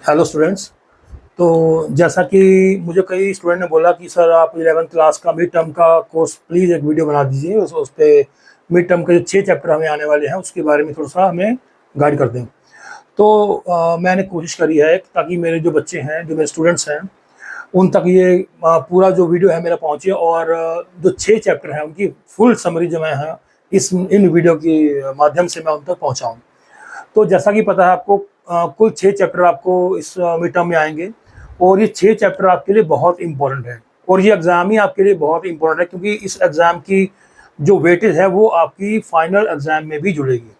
Hello students. तो जैसा कि मुझे कई स्टूडेंट ने बोला कि सर आप 11th क्लास का मिड टर्म का कोर्स प्लीज़ एक वीडियो बना दीजिए, उस पे मिड टर्म के जो 6 चैप्टर हमें आने वाले हैं उसके बारे में थोड़ा सा हमें गाइड कर दें। तो मैंने कोशिश करी है ताकि मेरे जो बच्चे हैं, जो मेरे स्टूडेंट्स हैं, उन तक ये पूरा जो वीडियो है मेरा पहुँचे और जो 6 चैप्टर हैं उनकी फुल समरी जो मैं है इस इन वीडियो के माध्यम से मैं उन तक पहुँचाऊँ। तो जैसा कि पता है आपको, कुल 6 चैप्टर आपको इस मिड टर्म में आएँगे और ये 6 चैप्टर आपके लिए बहुत इम्पोर्टेंट है और ये एग्ज़ाम ही आपके लिए बहुत इम्पोर्टेंट है, क्योंकि इस एग्ज़ाम की जो वेटेज है वो आपकी फाइनल एग्ज़ाम में भी जुड़ेगी।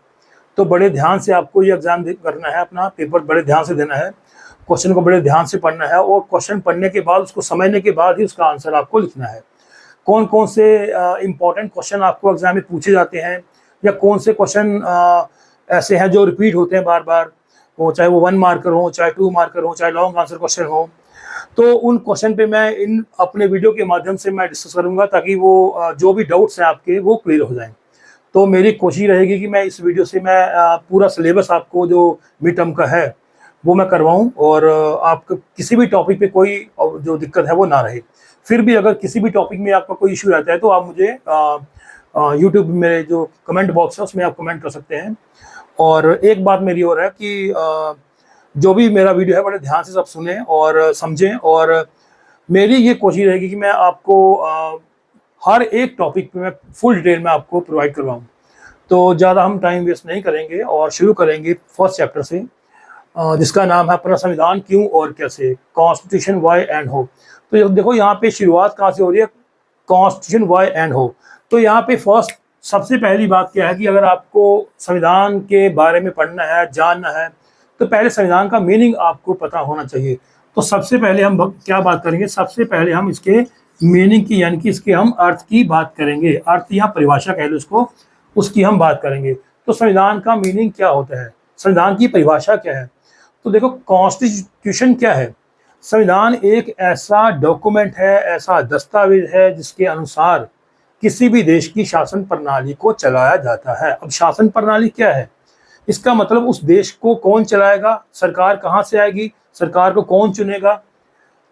तो बड़े ध्यान से आपको ये एग्ज़ाम करना है, अपना पेपर बड़े ध्यान से देना है, क्वेश्चन को बड़े ध्यान से पढ़ना है और क्वेश्चन पढ़ने के बाद उसको समझने के बाद ही उसका आंसर आपको लिखना है। कौन कौन से इम्पोर्टेंट क्वेश्चन आपको एग्ज़ाम में पूछे जाते हैं या कौन से क्वेश्चन ऐसे हैं जो रिपीट होते हैं बार बार, वो चाहे वो 1 मार्कर हो, चाहे 2 मार्कर हो, चाहे लॉन्ग आंसर क्वेश्चन हो। तो उन क्वेश्चन पे मैं इन अपने वीडियो के माध्यम से मैं डिस्कस करूंगा ताकि वो जो भी डाउट्स हैं आपके वो क्लियर हो जाएं। तो मेरी कोशिश रहेगी कि मैं इस वीडियो से मैं पूरा सिलेबस आपको जो मिड टर्म का है वो मैं करवाऊं और आपको किसी भी टॉपिक पे कोई जो दिक्कत है वो ना रहे। फिर भी अगर किसी भी टॉपिक में आपका कोई इशू रहता है तो आप मुझे यूट्यूब में मेरे जो कमेंट बॉक्स है उसमें आप कमेंट कर सकते हैं। और एक बात मेरी और है कि जो भी मेरा वीडियो है बड़े ध्यान से सब सुने और समझें, और मेरी ये कोशिश रहेगी कि मैं आपको हर एक टॉपिक पे मैं फुल डिटेल में आपको प्रोवाइड करवाऊँ। तो ज़्यादा हम टाइम वेस्ट नहीं करेंगे और शुरू करेंगे फर्स्ट चैप्टर से, जिसका नाम है अपना संविधान क्यों और कैसे, कॉन्स्टिट्यूशन वाई एंड हो। तो देखो यहाँ पे शुरुआत कहाँ से हो रही है, कॉन्स्टिट्यूशन वाई एंड हो। तो यहाँ पे फर्स्ट सबसे पहली बात क्या है कि अगर आपको संविधान के बारे में पढ़ना है, जानना है, तो पहले संविधान का मीनिंग आपको पता होना चाहिए। तो सबसे पहले हम क्या बात करेंगे, सबसे पहले हम इसके मीनिंग की यानी कि इसके हम अर्थ की बात करेंगे। अर्थ या परिभाषा कह लो इसको, उसकी हम बात करेंगे। तो संविधान का मीनिंग क्या होता है, संविधान की परिभाषा क्या है। तो देखो, कॉन्स्टिट्यूशन क्या है। संविधान एक ऐसा डॉक्यूमेंट है, ऐसा दस्तावेज है जिसके अनुसार किसी भी देश की शासन प्रणाली को चलाया जाता है। अब शासन प्रणाली क्या है, इसका मतलब उस देश को कौन चलाएगा, सरकार कहाँ से आएगी, सरकार को कौन चुनेगा,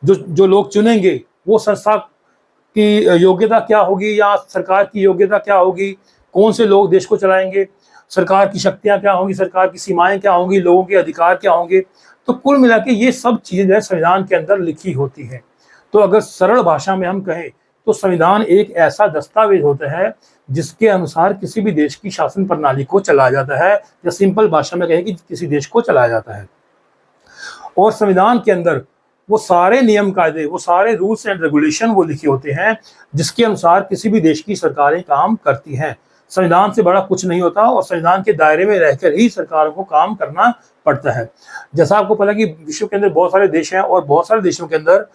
जो जो लोग चुनेंगे वो संस्था की योग्यता क्या होगी या सरकार की योग्यता क्या होगी, कौन से लोग देश को चलाएंगे, सरकार की शक्तियां क्या होंगी, सरकार की सीमाएं क्या होंगी, लोगों के अधिकार क्या होंगे। तो कुल मिला के ये सब चीजें संविधान के अंदर लिखी होती है। तो अगर सरल भाषा में हम कहें तो संविधान एक ऐसा दस्तावेज होता है जिसके अनुसार किसी भी देश की शासन प्रणाली को चलाया जाता है, या सिंपल भाषा में कहें कि किसी देश को चलाया जाता है। और संविधान के अंदर वो सारे नियम कायदे, वो सारे रूल्स एंड रेगुलेशन वो लिखे होते हैं जिसके अनुसार किसी भी देश की सरकारें काम करती हैं। संविधान से बड़ा कुछ नहीं होता और संविधान के दायरे में रहकर ही सरकारों को काम करना पड़ता है। जैसा आपको पता है कि विश्व के अंदर बहुत सारे देश हैं और बहुत सारे देशों के अंदर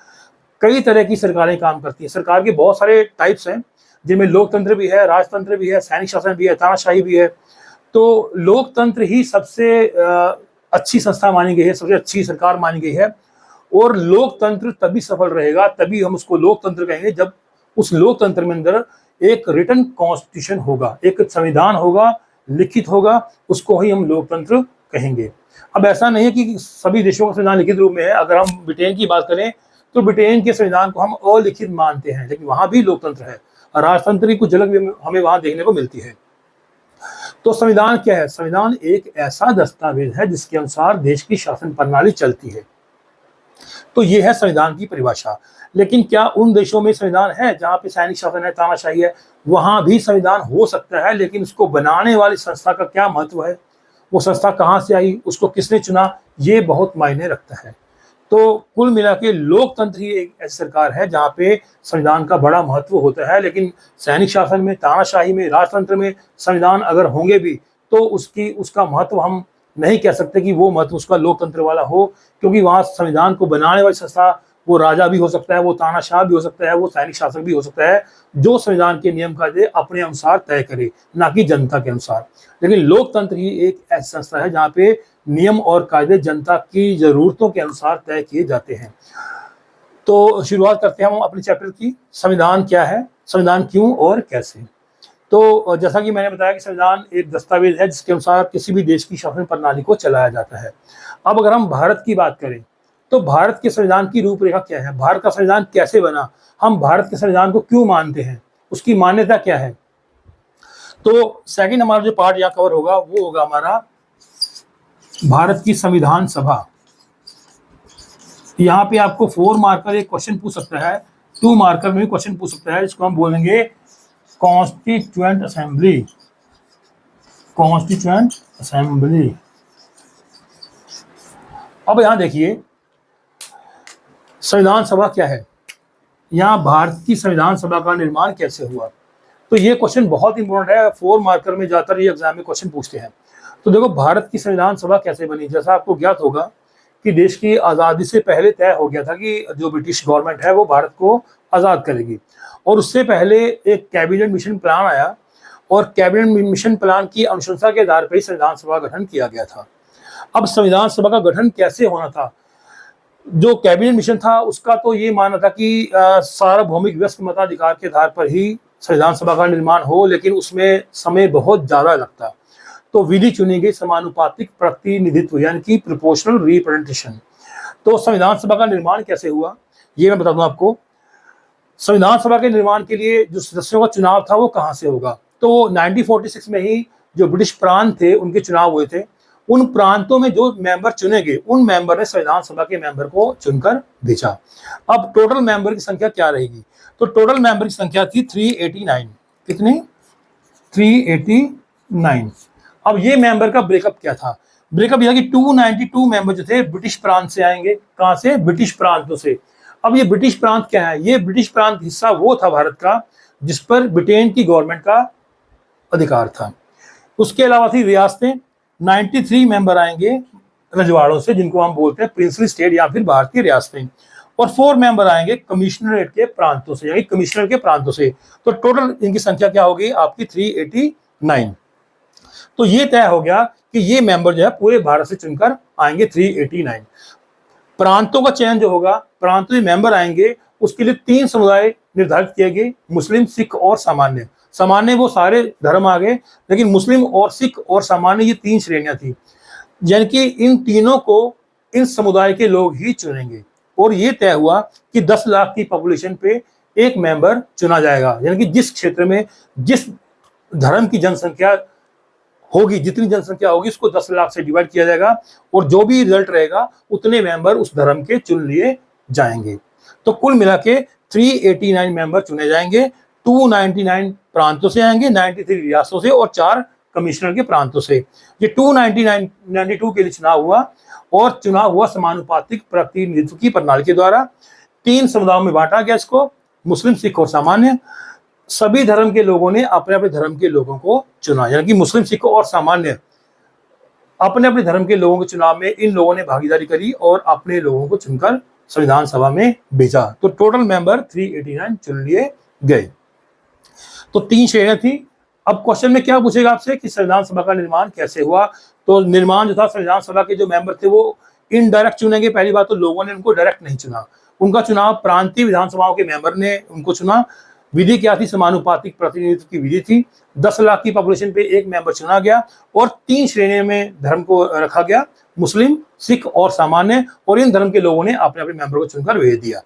कई तरह की सरकारें काम करती हैं। सरकार के बहुत सारे टाइप्स हैं जिनमें लोकतंत्र भी है, राजतंत्र भी है, सैनिक शासन भी है, तानाशाही भी है। तो लोकतंत्र ही सबसे अच्छी संस्था मानी गई है, सबसे अच्छी सरकार मानी गई है। और लोकतंत्र तभी सफल रहेगा, तभी हम उसको लोकतंत्र कहेंगे, जब उस लोकतंत्र में अंदर एक रिटन कॉन्स्टिट्यूशन होगा, एक संविधान होगा, लिखित होगा, उसको ही हम लोकतंत्र कहेंगे। अब ऐसा नहीं है कि सभी देशों का संविधान लिखित रूप में है। अगर हम ब्रिटेन की बात करें तो ब्रिटेन के संविधान को हम अलिखित मानते हैं, लेकिन वहां भी लोकतंत्र है, राजतंत्र की कुछ झलक भी हमें वहां देखने को मिलती है। तो संविधान क्या है, संविधान एक ऐसा दस्तावेज है जिसके अनुसार देश की शासन प्रणाली चलती है। तो ये है संविधान की परिभाषा। लेकिन क्या उन देशों में संविधान है जहां पे सैनिक शासन है, तानाशाही है, वहां भी संविधान हो सकता है, लेकिन उसको बनाने वाली संस्था का क्या महत्व है, वो संस्था कहां से आई, उसको किसने चुना, ये बहुत मायने रखता है। तो कुल मिला के लोकतंत्र ही एक ऐसी सरकार है जहाँ पे संविधान का बड़ा महत्व होता है। लेकिन सैनिक शासन में, तानाशाही में, राजतंत्र में संविधान अगर होंगे भी तो उसका महत्व हम नहीं कह सकते कि वो महत्व उसका लोकतंत्र वाला हो, क्योंकि वहाँ संविधान को बनाने वाली संस्था वो राजा भी हो सकता है, वो तानाशाह भी हो सकता है, वो सैनिक शासक भी हो सकता है, जो संविधान के नियम कायदे अपने अनुसार तय करे, ना कि जनता के अनुसार। लेकिन लोकतंत्र ही एक ऐसी संस्था है जहाँ पे नियम और कायदे जनता की जरूरतों के अनुसार तय किए जाते हैं। तो शुरुआत करते हैं हम अपने चैप्टर की, संविधान क्या है, संविधान क्यों और कैसे। तो जैसा कि मैंने बताया कि संविधान एक दस्तावेज है जिसके अनुसार किसी भी देश की शासन प्रणाली को चलाया जाता है। अब अगर हम भारत की बात करें तो भारत के संविधान की रूपरेखा क्या है, भारत का संविधान कैसे बना, हम भारत के संविधान को क्यों मानते हैं, उसकी मान्यता क्या है। तो सेकंड हमारा जो पार्ट यहाँ कवर होगा वो होगा हमारा भारत की संविधान सभा। यहाँ पे आपको 4 मार्कर एक क्वेश्चन पूछ सकता है, 2 मार्कर में भी क्वेश्चन पूछ सकता है, जिसको हम बोलेंगे कॉन्स्टिट्यूएंट असेंबली। Constituent assembly. अब यहां देखिए संविधान सभा क्या है, यहां भारत की संविधान सभा का निर्माण कैसे हुआ। तो ये क्वेश्चन बहुत इंपॉर्टेंट है, 4 मार्कर में ज्यादातर ये एग्जाम में क्वेश्चन पूछते हैं। तो देखो भारत की संविधान सभा कैसे बनी। जैसा आपको ज्ञात होगा कि देश की आज़ादी से पहले तय हो गया था कि जो ब्रिटिश गवर्नमेंट है वो भारत को आज़ाद करेगी, और उससे पहले एक कैबिनेट मिशन प्लान आया, और कैबिनेट मिशन प्लान की अनुशंसा के आधार पर ही संविधान सभा का गठन किया गया था। अब संविधान सभा का गठन कैसे होना था, जो कैबिनेट मिशन था उसका तो ये मानना था कि सार्वभौमिक व्यस्क मताधिकार के आधार पर ही संविधान सभा का निर्माण हो, लेकिन उसमें समय बहुत ज्यादा लगता। तो विधि चुनी गई समानुपातिक प्रतिनिधित्व यानी कि प्रोपोर्शनल रिप्रेजेंटेशन। तो संविधान सभा का निर्माण कैसे हुआ ये मैं बता दूं आपको। संविधान सभा के निर्माण के लिए जो सदस्यों का चुनाव था वो कहाँ से होगा, तो 1946 में ही जो ब्रिटिश प्रांत थे उनके चुनाव हुए थे। उन प्रांतों में जो मेंबर चुने गए उन मेंबर ने संविधान सभा के मेंबर को चुनकर भेजा। अब टोटल मेंबर की संख्या क्या रहेगी, तो टोटल मेंबर की संख्या थी 389। कितनी? 389। अब ये मेंबर का ब्रेकअप क्या था, ब्रेकअप यह कि 292 मेंबर जो थे ब्रिटिश प्रांत से आएंगे। कहां से? ब्रिटिश प्रांतों से। अब ये ब्रिटिश प्रांत क्या है, ये ब्रिटिश प्रांत हिस्सा वो था भारत का जिस पर ब्रिटेन की गवर्नमेंट का अधिकार था। उसके अलावा थी रियासतें, 93 मेंबर आएंगे रजवाड़ों से जिनको हम बोलते हैं प्रिंसली स्टेट या फिर भारतीय रियासतें, और 4 मेंबर आएंगे कमिश्नरेट के प्रांतों से यानी कमिश्नर के प्रांतों से। तो टोटल इनकी संख्या क्या होगी आपकी 389। तो ये तय हो गया कि ये मेंबर जो है पूरे भारत से चुनकर आएंगे 389। प्रांतों का चयन जो होगा, प्रांतों में मेंबर आएंगे उसके लिए 3 समुदाय निर्धारित किए गए, मुस्लिम, सिख और सामान्य। सामान्य वो सारे धर्म आ गए, लेकिन मुस्लिम और सिख और सामान्य ये 3 श्रेणियां थी, यानी कि इन तीनों को इन समुदाय के लोग ही चुनेंगे। और ये तय हुआ कि 10 लाख की पॉपुलेशन पे एक मेंबर चुना जाएगा, यानी कि जिस क्षेत्र में जिस धर्म की जनसंख्या होगी, जितनी जनसंख्या होगी उसको 10 लाख से डिवाइड किया जाएगा, और जो भी रिजल्ट रहेगा उतने मेंबर उस धर्म के चुन लिए जाएंगे। तो कुल मिला के 389 मेंबर चुने जाएंगे। 299 प्रांतों से आएंगे, 93 रियासतों से और 4 कमिश्नर के प्रांतों से। ये 292 के लिए चुनाव हुआ, और चुनाव हुआ समानुपातिक प्रतिनिधित्व की प्रणाली के द्वारा। 3 समुदायों में बांटा गया इसको, मुस्लिम, सिख और सामान्य। सभी धर्म के लोगों ने अपने अपने धर्म के लोगों को चुना, यानी कि मुस्लिम, सिख और सामान्य अपने अपने धर्म के लोगों के चुनाव में इन लोगों ने भागीदारी करी और अपने लोगों को चुनकर संविधान सभा में भेजा। तो टोटल मेंबर 389 चुन लिए गए। तो 3 श्रेणियां थी। अब क्वेश्चन में क्या पूछेगा आपसे कि संविधान सभा का निर्माण कैसे हुआ। तो निर्माण जो था, संविधान सभा के जो मेंबर थे वो इनडायरेक्ट चुनेंगे। पहली बात तो लोगों ने उनको डायरेक्ट नहीं चुना, उनका चुनाव प्रांतीय विधानसभाओं के मेंबर ने उनको चुना। विधि क्या थी? समानुपातिक प्रतिनिधित्व की विधि थी। 10 लाख की पॉपुलेशन पे एक मेंबर चुना गया, और 3 श्रेणियों में धर्म को रखा गया, मुस्लिम, सिख और सामान्य, और इन धर्म के लोगों ने अपने अपने मेंबर को चुनकर भेज दिया।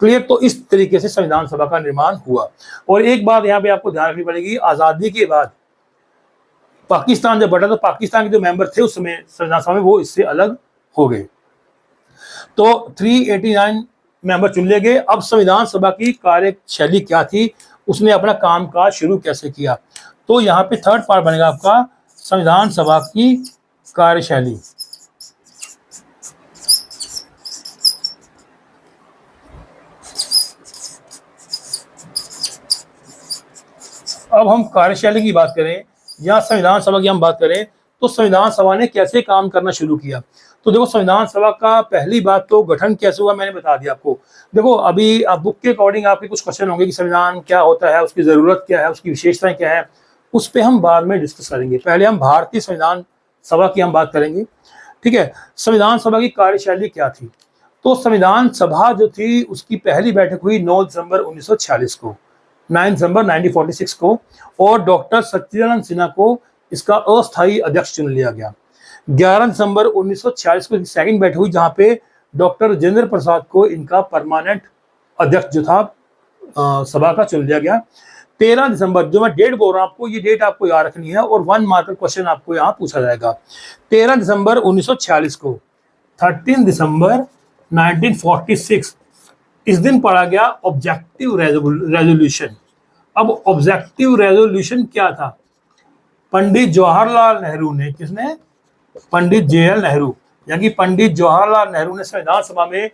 क्लियर? तो इस तरीके से संविधान सभा का निर्माण हुआ। और एक बात यहाँ पे आपको ध्यान रखनी पड़ेगी, आजादी के बाद पाकिस्तान जब बढ़ा तो पाकिस्तान के जो मेंबर थे उस समय संविधान सभा में वो इससे अलग हो गए। तो 389 मेंबर चुन लिए गए। अब संविधान सभा की कार्यशैली क्या थी, उसने अपना कामकाज शुरू कैसे किया। तो यहाँ पे थर्ड पार्ट बनेगा आपका संविधान सभा की कार्यशैली। अब हम कार्यशैली की बात करें या संविधान सभा की हम बात करें तो संविधान सभा ने कैसे काम करना शुरू किया। तो देखो संविधान सभा का पहली बात तो गठन कैसे हुआ मैंने बता दिया आपको। देखो अभी बुक के अकॉर्डिंग आपके कुछ क्वेश्चन होंगे कि संविधान क्या होता है, उसकी जरूरत क्या है, उसकी विशेषताएं क्या है, उस पर हम बाद में डिस्कस करेंगे। पहले हम भारतीय संविधान सभा की हम बात करेंगे। ठीक है, संविधान सभा की कार्यशैली क्या थी। तो संविधान सभा जो थी उसकी पहली बैठक हुई 9 दिसंबर 1946 को। 9 दिसंबर 1946 को, और डॉक्टर सच्चिदानंद सिन्हा को इसका अस्थायी अध्यक्ष चुन लिया गया। 11 दिसंबर 1946 को सेकंड बैठक हुई, जहां पे डॉक्टर राजेंद्र प्रसाद को इनका परमानेंट अध्यक्ष जो था सभा का चुन लिया गया। 13 दिसंबर, जो मैं डेट बोल रहा हूं आपको, ये डेट आपको याद रखनी है और 1 मार्कर क्वेश्चन आपको यहाँ पूछा जाएगा। 13 दिसंबर 1946 को, 13 दिसंबर 1946, इस दिन पढ़ा गया ऑब्जेक्टिव रेजोल्यूशन। अब ऑब्जेक्टिव रेजोल्यूशन क्या था? पंडित जवाहरलाल नेहरू ने, किसने? पंडित जेएल नेहरू, यानी पंडित जवाहरलाल नेहरू ने संविधान सभा में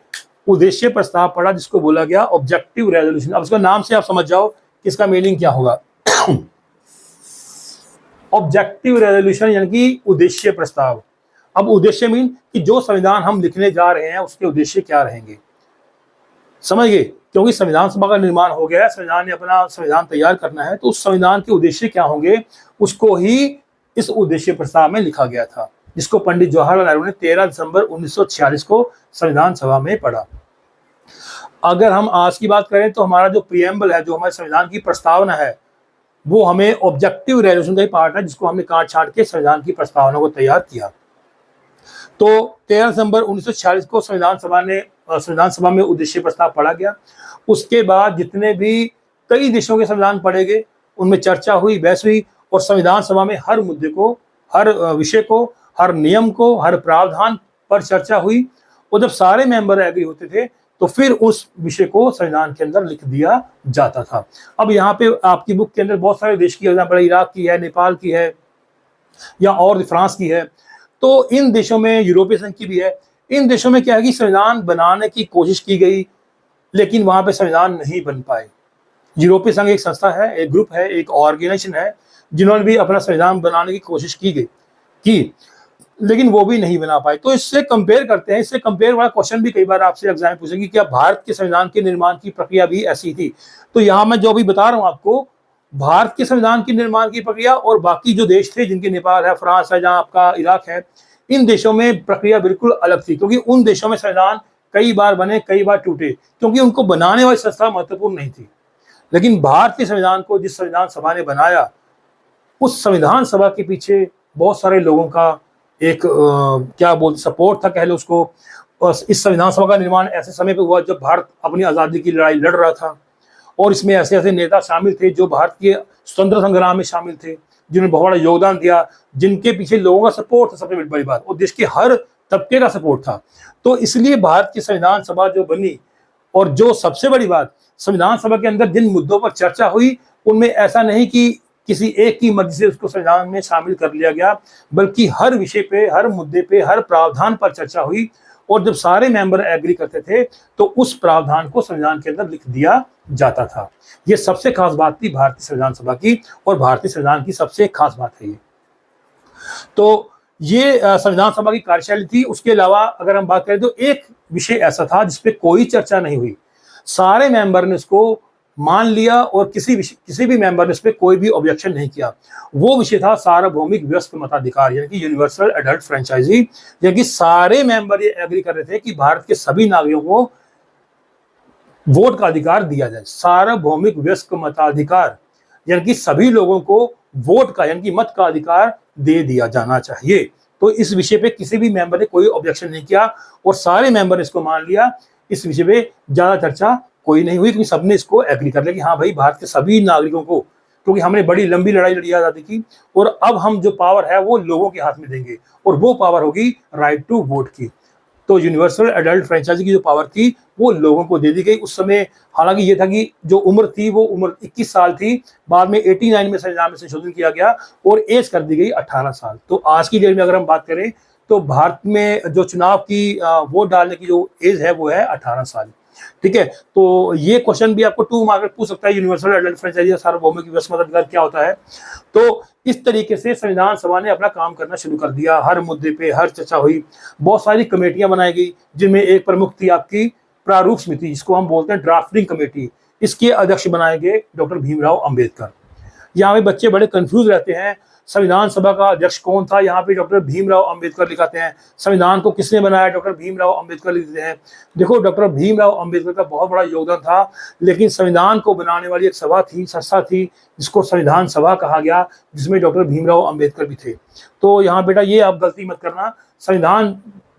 उद्देश्य प्रस्ताव पढ़ा, जिसको बोला गया ऑब्जेक्टिव रेजोल्यूशन। अब इसका नाम से आप समझ जाओ कि इसका मीनिंग क्या होगा। ऑब्जेक्टिव रेजोल्यूशन यानी कि उद्देश्य प्रस्ताव। अब उद्देश्य मीन कि जो संविधान हम लिखने जा रहे हैं उसके उद्देश्य क्या रहेंगे, समझ गए? क्योंकि संविधान सभा का निर्माण हो गया है, संविधान ने अपना संविधान तैयार करना है, तो उस संविधान के उद्देश्य क्या होंगे उसको ही इस उद्देश्य प्रस्ताव में लिखा गया था, जिसको पंडित जवाहरलाल नेहरू ने 13 दिसंबर 1946 को संविधान सभा में पढ़ा। अगर हम आज की बात करें तो हमारा जो प्रियम्बल है, जो हमारे संविधान की प्रस्तावना है, वो हमें ऑब्जेक्टिव रेजोल्यूशन का ही पार्ट है, जिसको हमने काट छाट के संविधान की प्रस्तावना को तैयार किया। तो 13 दिसंबर 1946 को संविधान सभा में उद्देश्य प्रस्ताव पढ़ा गया। उसके बाद जितने भी कई देशों के संविधान पढ़े गए, उनमें चर्चा हुई, बहस हुई, और संविधान सभा में हर मुद्दे को, हर विषय को, हर नियम को, हर प्रावधान पर चर्चा हुई, और जब सारे मेंबर एग्री होते थे तो फिर उस विषय को संविधान के अंदर लिख दिया जाता था। अब यहाँ पे आपकी बुक के अंदर बहुत सारे देश की योजना पड़ी, इराक की है, नेपाल की है, या और फ्रांस की है, तो इन देशों में यूरोपीय संघ की भी है। इन देशों में क्या है कि संविधान बनाने की कोशिश की गई, लेकिन वहां पे संविधान नहीं बन पाए। यूरोपीय संघ एक संस्था है, एक ग्रुप है, एक ऑर्गेनाइजेशन है, जिन्होंने भी अपना संविधान बनाने की कोशिश की, लेकिन वो भी नहीं बना पाए। तो इससे कंपेयर करते हैं, इससे कंपेयर वाला क्वेश्चन भी कई बार आपसे एग्जाम में पूछेंगे, क्या भारत के संविधान के निर्माण की प्रक्रिया भी ऐसी थी? तो यहाँ मैं जो भी बता रहा हूँ आपको, भारत के संविधान की निर्माण की प्रक्रिया और बाकी जो देश थे, जिनके नेपाल है, फ्रांस है, जहाँ आपका इराक है, इन देशों में प्रक्रिया बिल्कुल अलग थी, क्योंकि उन देशों में संविधान कई बार बने, कई बार टूटे, क्योंकि उनको बनाने वाली संस्था महत्वपूर्ण नहीं थी। लेकिन भारत के संविधान को जिस संविधान सभा ने बनाया, उस संविधान सभा के पीछे बहुत सारे लोगों का एक क्या बोलते सपोर्ट था, कह लो उसको। इस संविधान सभा का निर्माण ऐसे समय पे हुआ जब भारत अपनी आज़ादी की लड़ाई लड़ रहा था, और इसमें ऐसे ऐसे नेता शामिल थे जो भारत के स्वतंत्र संग्राम में शामिल थे, जिन्होंने बहुत बड़ा योगदान दिया, जिनके पीछे लोगों का सपोर्ट था, सबसे बड़ी बात, और देश के हर तबके का सपोर्ट था। तो इसलिए भारत की संविधान सभा जो बनी, और जो सबसे बड़ी बात, संविधान सभा के अंदर जिन मुद्दों पर चर्चा हुई, उनमें ऐसा नहीं कि किसी एक की मर्जी से उसको संविधान में शामिल कर लिया गया, बल्कि हर विषय पे, हर मुद्दे पे, हर प्रावधान पर चर्चा हुई, और जब सारे मेंबर एग्री करते थे तो उस प्रावधान को संविधान के अंदर लिख दिया जाता था। ये सबसे खास बात थी भारतीय संविधान सभा की, और भारतीय संविधान की सबसे खास बात है ये। तो ये संविधान सभा की कार्यशैली थी। उसके अलावा अगर हम बात करें तो एक विषय ऐसा था जिसपे कोई चर्चा नहीं हुई, सारे मेंबर ने उसको मान लिया, और किसी भी मेंबर ने उस पर कोई भी ऑब्जेक्शन नहीं किया। वो विषय था सार्वभौमिक वयस्क मताधिकार, यानी कि यूनिवर्सल एडल्ट फ्रेंचाइजी। यानी कि सारे मेंबर ये एग्री कर रहे थे कि भारत के सभी नागरिकों को वोट का अधिकार दिया जाए। सार्वभौमिक वयस्क मताधिकार यानी कि सभी लोगों को वोट का, यानी कि मत का अधिकार दे दिया जाना चाहिए। तो इस विषय पे किसी भी मेंबर ने कोई ऑब्जेक्शन नहीं किया, और सारे मेंबर ने इसको मान लिया। इस विषय पे ज्यादा चर्चा कोई नहीं हुई, क्योंकि सबने इसको एग्री कर लिया कि हाँ भाई, भारत के सभी नागरिकों को, क्योंकि हमने बड़ी लंबी लड़ाई लड़ी आजादी की, और अब हम जो पावर है वो लोगों के हाथ में देंगे, और वो पावर होगी राइट टू वोट की। तो यूनिवर्सल एडल्ट फ्रेंचाइजी की जो पावर थी वो लोगों को दे दी गई। उस समय हालांकि ये था कि जो उम्र थी वो उम्र 21 साल थी, बाद में 89 में संविधान में संशोधन किया गया और एज कर दी गई 18 साल। तो आज की डेट में अगर हम बात करें तो भारत में जो चुनाव की वोट डालने की जो एज है वो है 18 साल। ठीक है, तो ये क्वेश्चन भी आपको 2 मार्क्स पूछ सकता है, यूनिवर्सल एडल्ट फ्रेंचाइजी सार्वभौमिक वयस्क मताधिकार क्या होता है। तो इस तरीके से संविधान सभा ने अपना काम करना शुरू कर दिया। हर मुद्दे पे हर चर्चा हुई, बहुत सारी कमेटियां बनाई गई, जिनमें एक प्रमुख थी आपकी प्रारूप समिति, जिसको हम बोलते हैं ड्राफ्टिंग कमेटी। इसके अध्यक्ष बनाए गए डॉक्टर भीमराव अंबेडकर। यहाँ पे बच्चे बड़े कंफ्यूज रहते हैं, संविधान सभा का अध्यक्ष कौन था, यहाँ पे डॉक्टर भीमराव अंबेडकर लिखाते हैं। संविधान को किसने बनाया, डॉक्टर भीमराव अंबेडकर लिखते हैं। देखो डॉक्टर भीमराव अंबेडकर का बहुत बड़ा योगदान था, लेकिन संविधान को बनाने वाली एक सभा थी, संस्था थी, जिसको संविधान सभा कहा गया, जिसमें डॉक्टर भीमराव अंबेडकर भी थे। तो यहाँ बेटा ये आप गलती मत करना,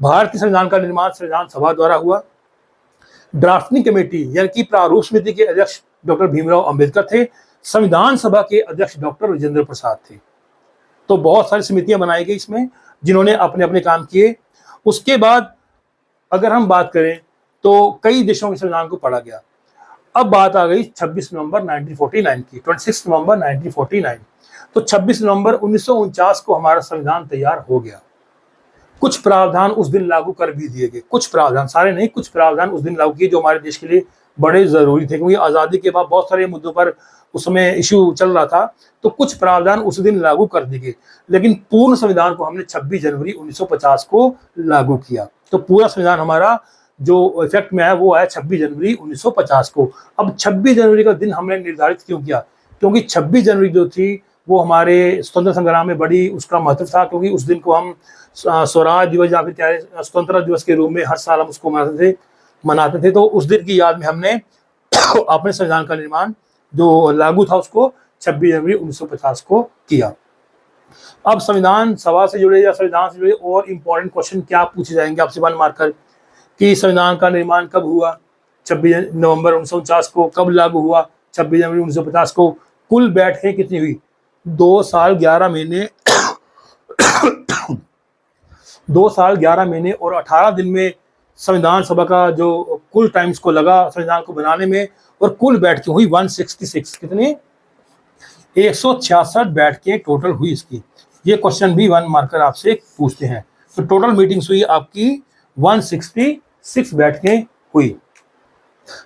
भारतीय संविधान का निर्माण संविधान सभा द्वारा हुआ। ड्राफ्टिंग कमेटी यानी कि प्रारूप समिति के अध्यक्ष डॉक्टर भीमराव अंबेडकर थे। संविधान सभा के अध्यक्ष डॉक्टर राजेंद्र प्रसाद थे। तो बहुत सारी समितियां बनाई गई इसमें, जिन्होंने अपने अपने काम किए। उसके बाद अगर हम बात करें तो कई देशों के संविधान को पढ़ा गया। अब बात आ गई 26 नवंबर 1949 की, 26 नवंबर 1949। तो 26 नवंबर 1949 को हमारा संविधान तैयार हो गया। कुछ प्रावधान उस दिन लागू कर भी दिए गए, कुछ प्रावधान, सारे नहीं, कुछ प्रावधान उस दिन लागू किए जो हमारे देश के लिए बड़े जरूरी थे, क्योंकि आज़ादी के बाद बहुत सारे मुद्दों पर उस समय इश्यू चल रहा था। तो कुछ प्रावधान उस दिन लागू कर दिए गए, लेकिन पूर्ण संविधान को हमने 26 जनवरी 1950 को लागू किया। तो पूरा संविधान हमारा जो इफेक्ट में आया वो आया 26 जनवरी 1950 को। अब 26 जनवरी का दिन हमने निर्धारित क्यों किया, क्योंकि 26 जनवरी जो थी वो हमारे स्वतंत्र संग्राम में बड़ी उसका महत्व था, क्योंकि उस दिन को हम स्वराज दिवस या फिर स्वतंत्रता दिवस के रूप में हर साल हम उसको मनाते थे। तो उस दिन की याद में हमने अपने संविधान का निर्माण जो लागू था उसको 26 जनवरी 1950 को किया। अब संविधान सभा से जुड़े या संविधान से जुड़े और इम्पोर्टेंट क्वेश्चन क्या पूछे जाएंगे आपसे 1 मार्कर, कि संविधान का निर्माण कब हुआ 26 नवंबर 1949 को, कब लागू हुआ 26 जनवरी 1950 को, कुल बैठकें कितनी हुई 2 साल 11 महीने 2 साल 11 महीने और 18 दिन में संविधान सभा का जो कुल टाइम्स को लगा संविधान को बनाने में, और कुल बैठकें हुई 166, कितनी 166 बैठकें टोटल हुई इसकी। ये क्वेश्चन भी 1 मार्कर आपसे पूछते हैं। तो टोटल मीटिंग्स हुई आपकी 166 बैठकें हुई।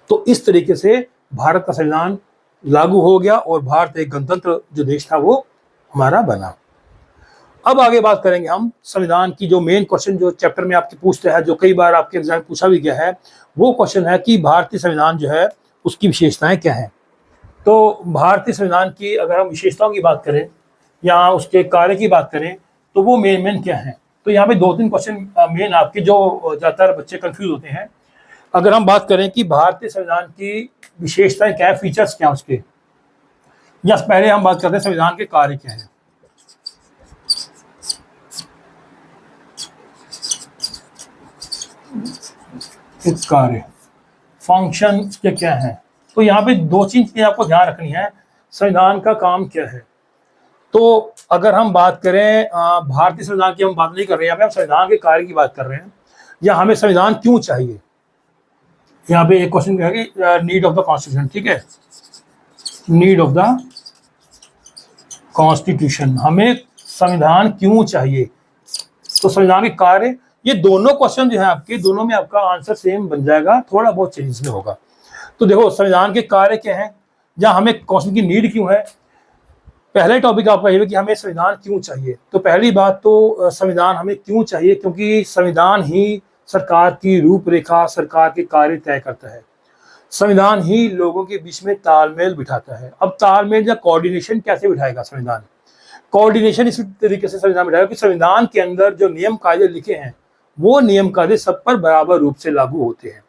तो इस तरीके से भारत का संविधान लागू हो गया और भारत एक गणतंत्र जो देश था वो हमारा बना। अब आगे बात करेंगे हम संविधान की जो मेन क्वेश्चन जो चैप्टर में आपके पूछते हैं, जो कई बार आपके एग्जाम में पूछा भी गया है, वो क्वेश्चन है कि भारतीय संविधान जो है उसकी विशेषताएं क्या हैं। तो भारतीय संविधान की अगर हम विशेषताओं की बात करें या उसके कार्य की बात करें तो वो मेन क्या हैं। तो यहाँ पे 2-3 क्वेश्चन मेन आपके जो ज़्यादातर बच्चे कंफ्यूज होते हैं। अगर हम बात करें कि भारतीय संविधान की विशेषताएं क्या है, फीचर्स क्या है उसके, या पहले हम बात करते हैं संविधान के कार्य क्या है। कार्य फंक्शन के क्या है, तो यहाँ पे 2 चीजें आपको ध्यान रखनी है। संविधान का काम क्या है, तो अगर हम बात करें भारतीय संविधान की हम बात नहीं कर रहे हैं, यहाँ पे हम संविधान के कार्य की बात कर रहे हैं, या हमें संविधान क्यों चाहिए। यहाँ पे एक क्वेश्चन है कि नीड ऑफ द कॉन्स्टिट्यूशन, ठीक है, नीड ऑफ द कॉन्स्टिट्यूशन, हमें संविधान क्यों चाहिए। तो संविधान के कार्य, ये दोनों क्वेश्चन जो है आपके, दोनों में आपका आंसर सेम बन जाएगा, थोड़ा बहुत चेंज में होगा। तो देखो संविधान के कार्य क्या है या हमें क्वेश्चन की नीड क्यों है। पहले टॉपिक आपका ये है कि हमें संविधान क्यों चाहिए। तो पहली बात तो संविधान हमें क्यों चाहिए, क्योंकि संविधान ही सरकार की रूपरेखा, सरकार के कार्य तय करता है। संविधान ही लोगों के बीच में तालमेल बिठाता है। अब तालमेल या कोऑर्डिनेशन कैसे बिठाएगा संविधान, कोऑर्डिनेशन इस तरीके से संविधान बिठाएगा कि संविधान के अंदर जो नियम कायदे लिखे हैं वो नियम कायदे सब पर बराबर रूप से लागू होते हैं,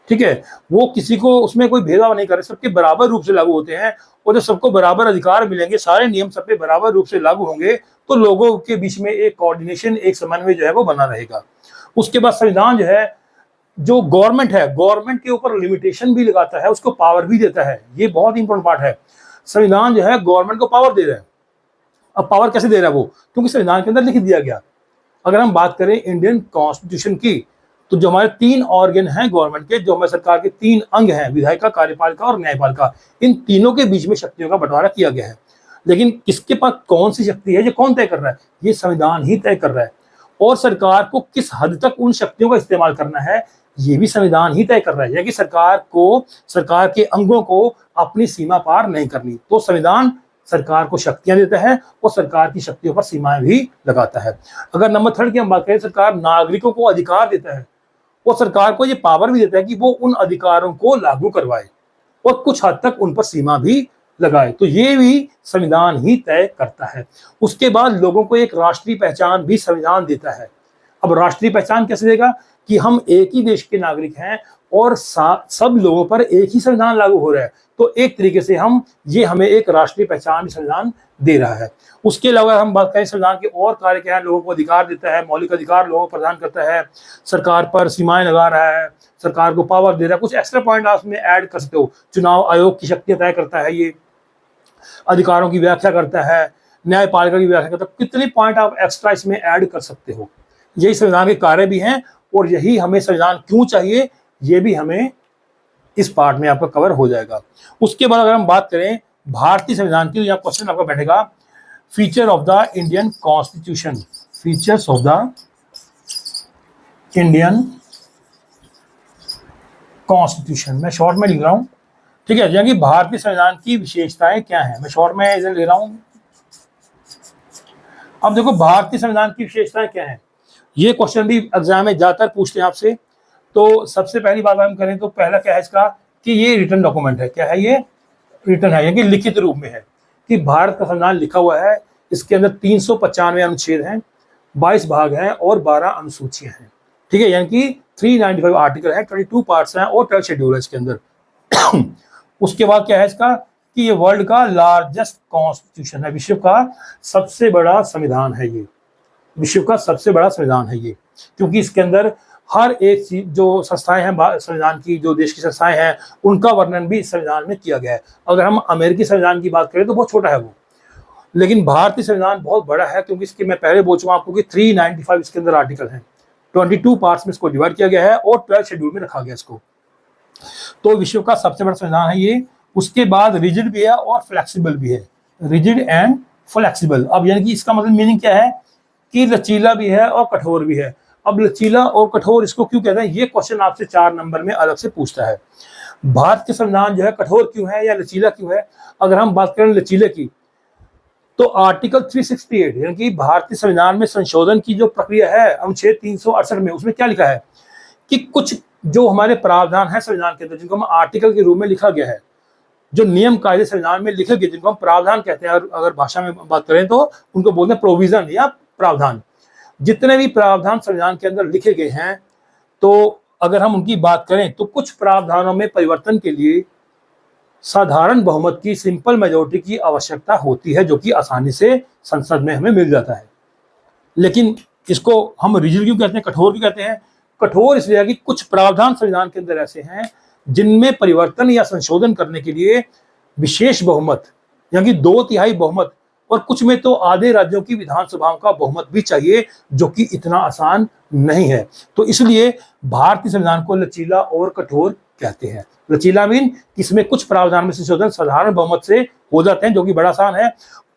ठीक है, वो किसी को उसमें कोई भेदभाव नहीं कर रहे, सबके बराबर रूप से लागू होते हैं। और जब सबको बराबर अधिकार मिलेंगे, सारे नियम सब पे बराबर रूप से लागू होंगे, तो लोगों के बीच में एक कोऑर्डिनेशन, एक समन्वय जो है वो बना रहेगा। उसके बाद संविधान जो है, जो गवर्नमेंट है, गवर्नमेंट के ऊपर लिमिटेशन भी लगाता है, उसको पावर भी देता है। ये बहुत इंपॉर्टेंट पार्ट है। संविधान जो है गवर्नमेंट को पावर दे रहा है। अब पावर कैसे दे रहा है वो, क्योंकि संविधान के अंदर लिख दिया गया। अगर हम बात करें इंडियन कॉन्स्टिट्यूशन की, तो जो हमारे 3 ऑर्गन हैं गवर्नमेंट के, जो हमारे सरकार के 3 अंग हैं, विधायिका, कार्यपालिका और न्यायपालिका, इन तीनों के बीच में शक्तियों का बंटवारा किया गया है। लेकिन किसके पास कौन सी शक्ति है, ये कौन तय कर रहा है, ये संविधान ही तय कर रहा है। और सरकार को किस हद तक उन शक्तियों का इस्तेमाल करना है, ये भी संविधान ही तय कर रहा है। यानी कि सरकार के अंगों को अपनी सीमा पार नहीं करनी। तो संविधान सरकार को शक्तियां देता है और सरकार की शक्तियों पर सीमाएं भी लगाता है। अगर नंबर 3 की हम बात करें, सरकार नागरिकों को अधिकार देता है और सरकार को ये पावर भी देता है कि वो उन अधिकारों को लागू करवाए और कुछ हद तक उन पर सीमा भी लगाए। तो ये भी संविधान ही तय करता है। उसके बाद लोगों को एक राष्ट्रीय पहचान भी संविधान देता है। अब राष्ट्रीय पहचान कैसे देगा कि हम एक ही देश के नागरिक हैं और सब लोगों पर एक ही संविधान लागू हो रहा है। तो एक तरीके से हमें एक राष्ट्रीय पहचान संविधान दे रहा है। उसके अलावा हम बात करें संविधान के और कार्य क्या है, लोगों को अधिकार देता है, मौलिक अधिकार लोगों को प्रदान करता है, सरकार पर सीमाएं लगा रहा है, सरकार को पावर दे रहा है। कुछ एक्स्ट्रा पॉइंट आप इसमें ऐड कर सकते हो। चुनाव आयोग की शक्तियां तय करता है, ये अधिकारों की व्याख्या करता है, न्यायपालिका की व्याख्या करता है। कितने पॉइंट आप एक्स्ट्रा इसमें ऐड कर सकते हो। यही संविधान के कार्य भी हैं और यही हमें संविधान क्यों चाहिए ये भी हमें इस पार्ट में आपका कवर हो जाएगा। उसके बाद अगर हम बात करें भारतीय संविधान की, तो यहाँ क्वेश्चन आपका बैठेगा feature of the Indian constitution, features of the Indian constitution. मैं शॉर्ट में लिख रहा हूं, ठीक है, यानी भारतीय संविधान की विशेषताएं क्या है, मैं शॉर्ट में इसे ले रहा हूं। अब देखो भारतीय संविधान की विशेषताएं क्या है, ये क्वेश्चन भी एग्जाम में ज्यादातर पूछते हैं आपसे। तो सबसे पहली बात हम करें तो पहला क्या है इसका कि ये रिटन डॉक्यूमेंट है। क्या है ये? रिटन है, यानी लिखित रूप में है कि भारत का संविधान लिखा हुआ है। इसके अंदर 395 अनुच्छेद हैं, 22 भाग हैं और 12 अनुसूचियां हैं, ठीक है, यानी कि 395 आर्टिकल है, 22 पार्ट्स हैं और 12 शेड्यूल है इसके अंदर। उसके बाद क्या है इसका कि ये वर्ल्ड का लार्जेस्ट कॉन्स्टिट्यूशन है, विश्व का सबसे बड़ा संविधान है ये, विश्व का सबसे बड़ा संविधान है ये, क्योंकि इसके अंदर हर एक चीज जो संस्थाएं हैं संविधान की, जो देश की संस्थाएं हैं, उनका वर्णन भी इस संविधान में किया गया है। अगर हम अमेरिकी संविधान की बात करें तो बहुत छोटा है वो, लेकिन भारतीय संविधान बहुत बड़ा है, क्योंकि इसके मैं पहले बोल चुका आपको कि 395 इसके अंदर आर्टिकल हैं, 22 पार्ट्स में इसको डिवाइड किया गया है और 12 शेड्यूल में रखा गया इसको। तो विश्व का सबसे बड़ा संविधान है ये। उसके बाद रिजिड भी है और फ्लेक्सिबल भी है, रिजिड एंड फ्लेक्सिबल। अब यानी कि इसका मतलब मीनिंग क्या है कि लचीला भी है और कठोर भी है। अब लचीला और कठोर इसको क्यों कहते हैं, ये क्वेश्चन आपसे 4 नंबर में अलग से पूछता है। भारत के संविधान जो है कठोर क्यों है या लचीला क्यों है। अगर हम बात करें लचीले की तो आर्टिकल 368 यानी कि भारतीय संविधान में संशोधन की जो प्रक्रिया है अनुच्छेद 368 में, उसमें क्या लिखा है कि कुछ जो हमारे प्रावधान है संविधान के अंदर, जिनको हम आर्टिकल के रूप में लिखा गया है, जो नियम कायदे संविधान में लिखे गए, जिनको हम प्रावधान कहते हैं, अगर भाषा में बात करें तो उनको बोलते हैं प्रोविजन या प्रावधान। जितने भी प्रावधान संविधान के अंदर लिखे गए हैं, तो अगर हम उनकी बात करें तो कुछ प्रावधानों में परिवर्तन के लिए साधारण बहुमत की, सिंपल मेजोरिटी की आवश्यकता होती है, जो कि आसानी से संसद में हमें मिल जाता है। लेकिन इसको हम रिजिड क्यों कहते हैं, कठोर क्यों कहते हैं? कठोर इसलिए है कि कुछ प्रावधान संविधान के अंदर ऐसे हैं जिनमें परिवर्तन या संशोधन करने के लिए विशेष बहुमत यानी 2/3 बहुमत, और कुछ में तो आधे राज्यों की विधानसभाओं का बहुमत भी चाहिए, जो कि इतना आसान नहीं है। तो इसलिए भारतीय संविधान को लचीला और कठोर कहते हैं। लचीला मीन इसमें कुछ प्रावधान में संशोधन साधारण बहुमत से हो जाते हैं, जो कि बड़ा आसान है।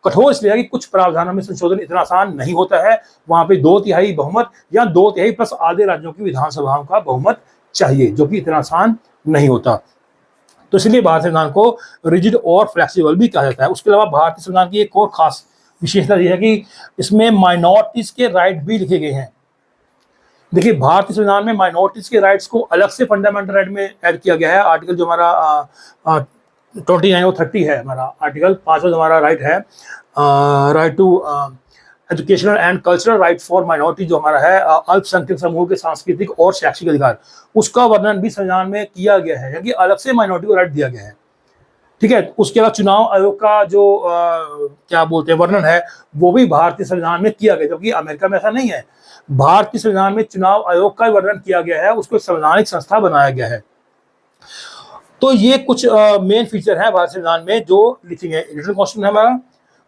कठोर इसलिए कि कुछ प्रावधानों में संशोधन इतना आसान नहीं होता है, वहां पे 2/3 बहुमत या 2/3 प्लस आधे राज्यों की विधानसभाओं का बहुमत चाहिए, जो कि इतना आसान नहीं होता। तो इसलिए भारतीय संविधान को रिजिड और फ्लेक्सिबल भी कहा जाता है। उसके अलावा भारतीय संविधान की एक और खास विशेषता यह है कि इसमें माइनॉरिटीज के राइट भी लिखे गए हैं। देखिए भारतीय संविधान में माइनॉरिटीज के राइट्स को अलग से फंडामेंटल राइट में ऐड किया गया है। आर्टिकल जो हमारा 29 और 30 है, हमारा आर्टिकल 5 हमारा राइट है, right to educational and cultural right for minority, जो हमारा है अल्पसंख्यक समूह के सांस्कृतिक और शैक्षिक अधिकार, उसका वर्णन भी संविधान में किया गया है, यानी अलग से माइनॉरिटी को राइट दिया गया है, ठीक है। उसके बाद चुनाव आयोग का जो क्या बोलते हैं वर्णन है, वो भी भारतीय संविधान में किया गया, क्योंकि अमेरिका में ऐसा नहीं है। भारतीय संविधान में चुनाव आयोग का वर्णन किया गया है, उसको संवैधानिक संस्था बनाया गया है। तो ये कुछ मेन फीचर है भारतीय संविधान में जो लिखेंगे। रिटन कॉन्स्टिट्यूशन है हमारा,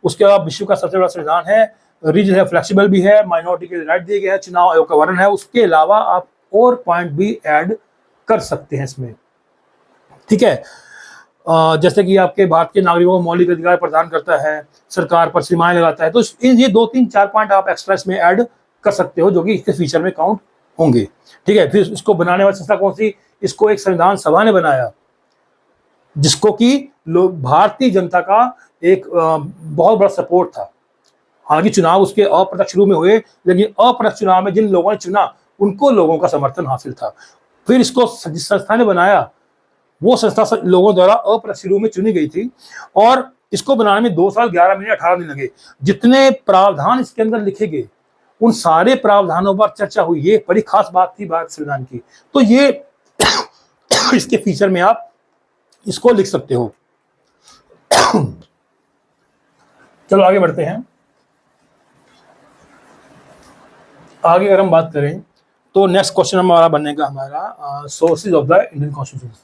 उसके बाद विश्व का सबसे बड़ा संविधान है, रिजिड है, फ्लेक्सिबल भी है, माइनॉरिटी के राइट दिए गए हैं, चुनाव आयोग का वर्णन है। उसके अलावा आप और पॉइंट भी ऐड कर सकते हैं इसमें, ठीक है। जैसे कि आपके भारत के नागरिकों को मौलिक अधिकार प्रदान करता है, सरकार पर सीमाएं लगाता है। तो ये 2, 3, 4 पॉइंट आप एक्स्ट्रा इसमें ऐड कर सकते हो, जो कि इसके फीचर में काउंट होंगे, ठीक है। फिर इसको बनाने वाली संस्था कौन सी? इसको एक संविधान सभा ने बनाया, जिसको कि लोग भारतीय जनता का एक बहुत बड़ा सपोर्ट था। हालांकि चुनाव उसके अप्रत्यक्ष रूप में हुए, लेकिन अप्रत्यक्ष चुनाव में जिन लोगों ने चुना उनको लोगों का समर्थन हासिल था। फिर इसको जिस संस्था ने बनाया वो संस्था लोगों द्वारा अप्रत्यक्ष रूप में चुनी गई थी और इसको बनाने में 2 साल 11 महीने 18 दिन लगे। जितने प्रावधान इसके अंदर लिखे गए उन सारे प्रावधानों पर चर्चा हुई। ये बड़ी खास बात थी भारत संविधान की। तो ये इसके फीचर में आप इसको लिख सकते हो। चलो आगे बढ़ते हैं। आगे अगर हम बात करें तो नेक्स्ट क्वेश्चन हमारा बनेगा हमारा sources of the Indian constitution.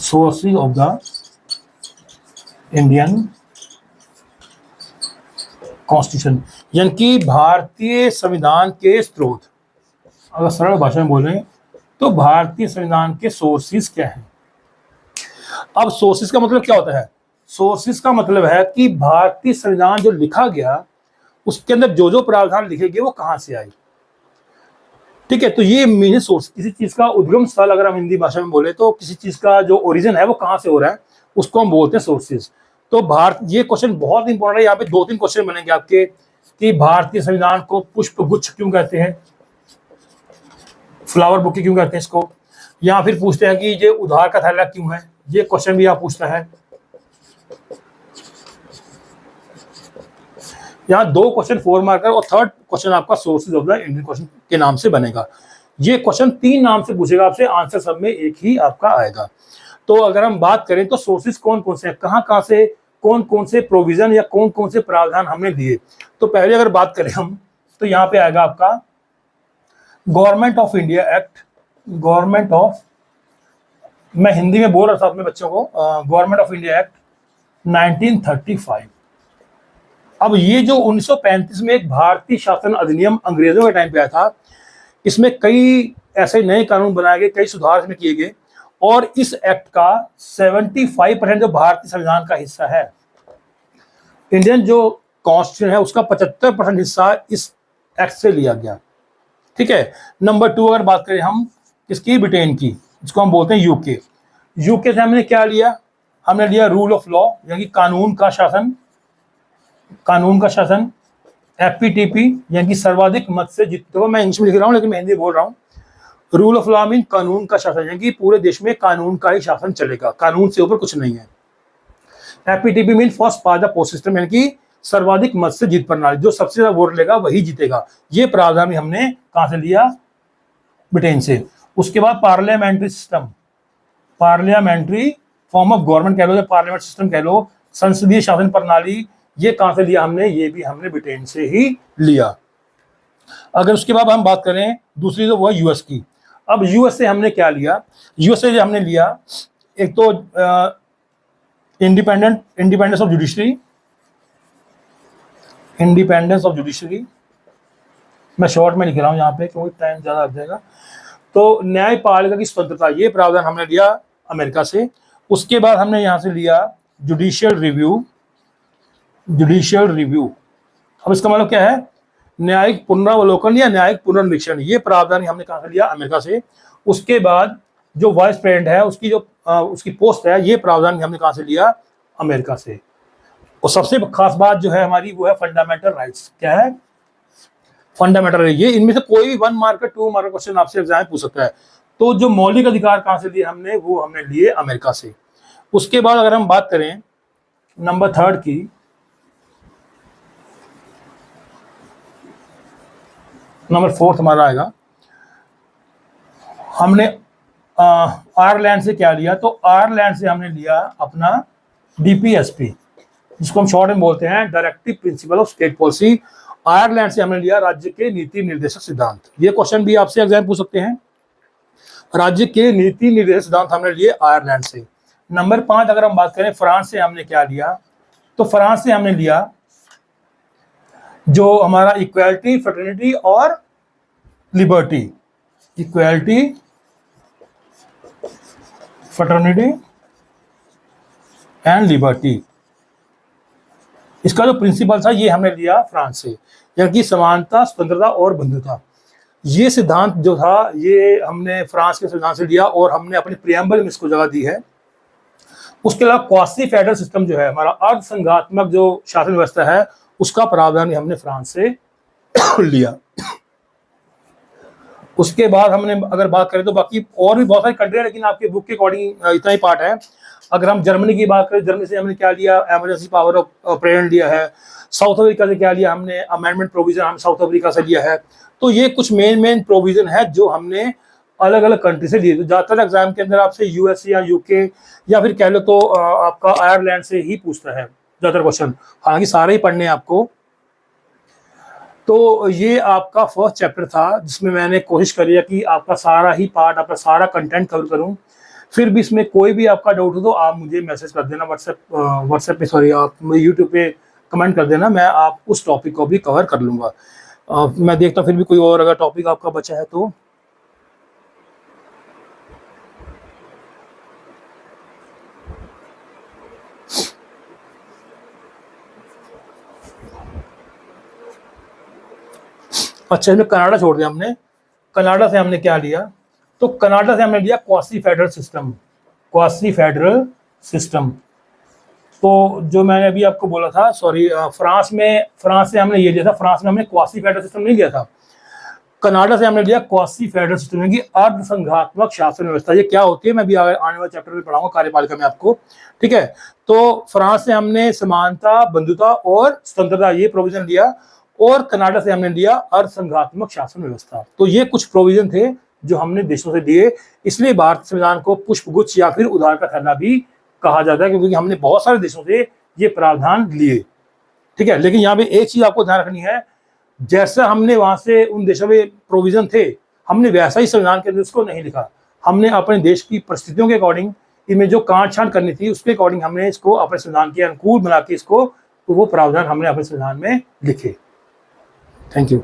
Sources of the Indian constitution, यानी कि भारतीय संविधान के स्रोत। अगर सरल भाषा में बोलें तो भारतीय संविधान के सोर्सेज क्या हैं। अब सोर्सेज का मतलब क्या होता है? सोर्सेज का मतलब है कि भारतीय संविधान जो लिखा गया उसके अंदर जो जो प्रावधान लिखे गए वो कहां से आए। ठीक है, तो ये मेन सोर्स, किसी चीज का उद्गम स्थल, अगर हम हिंदी भाषा में बोले तो किसी चीज का जो ओरिजिन है वो कहां से हो रहा है उसको हम बोलते हैं सोर्सेज। तो भारत, ये क्वेश्चन बहुत इंपॉर्टेंट है। यहाँ पे 2-3 क्वेश्चन बनेंगे आपके कि भारतीय संविधान को पुष्प गुच्छ क्यों कहते हैं, फ्लावर बुके क्यों कहते हैं इसको, या फिर पूछते हैं कि ये उधार का थैला क्यों है। ये क्वेश्चन भी आप पूछता है। यहाँ 2 क्वेश्चन 4 मार्कर और थर्ड क्वेश्चन आपका sources of the Indian question के नाम से बनेगा। ये क्वेश्चन 3 नाम से पूछेगा आपसे, आंसर सब में एक ही आपका आएगा। तो अगर हम बात करें तो सोर्सेज कौन कौन से हैं, कहाँ से कौन कौन से प्रोविजन या कौन कौन से प्रावधान हमने दिए। तो पहले अगर बात करें हम तो यहाँ पे आएगा आपका government of India act. Government of, मैं हिंदी में बोल रहा था अपने बच्चों को, गवर्नमेंट ऑफ इंडिया एक्ट 1935। अब ये जो 1935 में एक भारतीय शासन अधिनियम अंग्रेजों के टाइम पे आया था, इसमें कई ऐसे नए कानून बनाए गए, कई सुधार इसमें किए गए और इस एक्ट का 75% जो भारतीय संविधान का हिस्सा है, इंडियन जो कॉन्स्टिट्यूशन है उसका 75% हिस्सा इस एक्ट से लिया गया। ठीक है। नंबर 2 अगर बात करें हम किसकी, ब्रिटेन की, जिसको हम बोलते हैं यूके। यूके से हमने क्या लिया, हमने लिया रूल ऑफ लॉ, यानी कानून का शासन। कानून का शासन, एपीटीपी यानी कि सर्वाधिक मत से जीतते हुए, मैं इंग्लिश में लिख रहा हूँ लेकिन मैं हिंदी बोल रहा हूँ। रूल ऑफ लॉ मीन कानून का शासन, यानी कि पूरे देश में कानून का ही शासन चलेगा, कानून से ऊपर कुछ नहीं है। FPTP mean first past the post system, यानी कि सर्वाधिक मत से जीत प्रणाली, जो सबसे ज्यादा वोट लेगा वही जीतेगा। ये प्रावधान हमने कहां से लिया, ब्रिटेन से। उसके बाद parliamentary system, parliamentary form of government कह लो या पार्लियामेंट सिस्टम कह लो, संसदीय शासन प्रणाली, ये कहां से लिया हमने, ये भी हमने ब्रिटेन से ही लिया। अगर उसके बाद हम बात करें दूसरी तो वो है यूएस की। अब यूएस से हमने क्या लिया, यूएस से हमने लिया एक तो independence of judiciary, independence of judiciary, मैं शॉर्ट में लिख रहा हूं यहाँ पे क्योंकि टाइम ज्यादा लग जाएगा। तो न्यायपालिका की स्वतंत्रता, ये प्रावधान हमने लिया अमेरिका से। उसके बाद हमने यहाँ से लिया जुडिशियल रिव्यू, जुडिशियल रिव्यू। अब इसका मतलब क्या है, न्यायिक पुनरावलोकन या न्यायिक पुनर्निरीक्षण, ये प्रावधान हमने कहां से लिया, अमेरिका से। उसके बाद जो वाइस प्रेसिडेंट है उसकी जो उसकी पोस्ट है, ये प्रावधान हमने कहां से लिया, अमेरिका से। और सबसे खास बात जो है हमारी वो है फंडामेंटल राइट्स। क्या है, फंडामेंटल, ये इनमें से कोई भी 1 मार्क 2 मार्क क्वेश्चन आपसे एग्जाम पूछ सकता है। तो जो मौलिक अधिकार कहां से लिए हमने, वो हमने लिए अमेरिका से। उसके बाद अगर हम बात करें नंबर 3 की, नंबर 4 हमारा आएगा, हमने आयरलैंड से क्या लिया, तो आयरलैंड से हमने लिया अपना डीपीएसपी, जिसको हम शॉर्ट में बोलते हैं directive principle of state policy. Ireland से हमने लिया राज्य के नीति निर्देशक सिद्धांत। ये क्वेश्चन भी आपसे एग्जाम पूछ सकते हैं, राज्य के नीति निर्देशक सिद्धांत हमने लिए आयरलैंड से। नंबर 5 अगर हम बात करें फ्रांस से हमने क्या लिया, तो फ्रांस से हमने लिया जो हमारा इक्वालिटी, फ्रेटर्निटी और liberty, equality, fraternity and liberty, इसका जो प्रिंसिपल था ये हमने लिया फ्रांस से, यानी कि समानता, स्वतंत्रता और बंधुता। ये सिद्धांत जो था ये हमने फ्रांस के सिद्धांत से लिया और हमने अपने प्रियम्बल में इसको जगह दी है। उसके अलावा क्वासी फेडरल सिस्टम जो है हमारा अर्ध संघात्मक जो शासन व्यवस्था है, उसका प्रावधान हमने फ्रांस से लिया। उसके बाद हमने अगर बात करें तो बाकी और भी बहुत सारी कंट्री है, लेकिन आपके बुक के अकॉर्डिंग इतना ही पार्ट है। अगर हम जर्मनी की बात करें, जर्मनी से हमने क्या लिया, इमरजेंसी पावर ऑफ प्रेजेंट लिया है। साउथ अफ्रीका से क्या लिया हमने, अमेंडमेंट प्रोविजन हम साउथ अफ्रीका से लिया है। तो ये कुछ मेन प्रोविजन है जो हमने अलग अलग कंट्री से लिए। तो ज़्यादातर एग्जाम के अंदर आपसे यूएस या यूके या फिर कह लो तो आपका आयरलैंड से ही पूछता है ज़्यादातर क्वेश्चन, हालांकि सारे ही पढ़ने हैं आपको। तो ये आपका फर्स्ट चैप्टर था जिसमें मैंने कोशिश करी है कि आपका सारा ही पार्ट, आपका सारा कंटेंट कवर करूं। फिर भी इसमें कोई भी आपका डाउट हो तो आप मुझे मैसेज कर देना व्हाट्सएप पे, सॉरी आप मुझे यूट्यूब पे कमेंट कर देना, मैं आप उस टॉपिक को भी कवर कर लूँगा। मैं देखता हूँ फिर भी कोई और अगर टॉपिक आपका बचा है तो। अच्छा, इसमें कनाडा छोड़ दिया हमने। कनाडा से हमने क्या लिया, तो कनाडा से हमने लिया quasi federal system. Quasi federal system, तो जो मैंने अभी आपको बोला था, सॉरी फ्रांस से हमने ये लिया था। फ्रांस में हमने क्वासी फेडरल सिस्टम नहीं लिया था। कनाडा से हमने लिया क्वासी फेडरल सिस्टम की अर्ध संघात्मक शासन व्यवस्था। ये क्या होती है मैं भी आने वाले चैप्टर में पढ़ाऊंगा कार्यपालिका में आपको, ठीक है। तो फ्रांस से हमने समानता, बंधुता और स्वतंत्रता ये प्रोविजन लिया, और कनाडा से हमने लिया अर्ध संघात्मक शासन व्यवस्था। तो ये कुछ प्रोविजन थे जो हमने देशों से लिए, इसलिए भारतीय संविधान को पुष्पगुच्छ या फिर उधार का थैला भी कहा जाता है, क्योंकि हमने बहुत सारे देशों से ये प्रावधान लिए, ठीक है। लेकिन यहाँ पे एक चीज आपको ध्यान रखनी है, जैसा हमने वहां से उन देशों में प्रोविजन थे, हमने वैसा ही संविधान के अंदर इसको नहीं लिखा। हमने अपने देश की परिस्थितियों के अकॉर्डिंग, इनमें जो काट छांट करनी थी उसके अकॉर्डिंग हमने इसको अपने संविधान के अनुकूल बना के इसको, तो वो प्रावधान हमने अपने संविधान में लिखे। Thank you.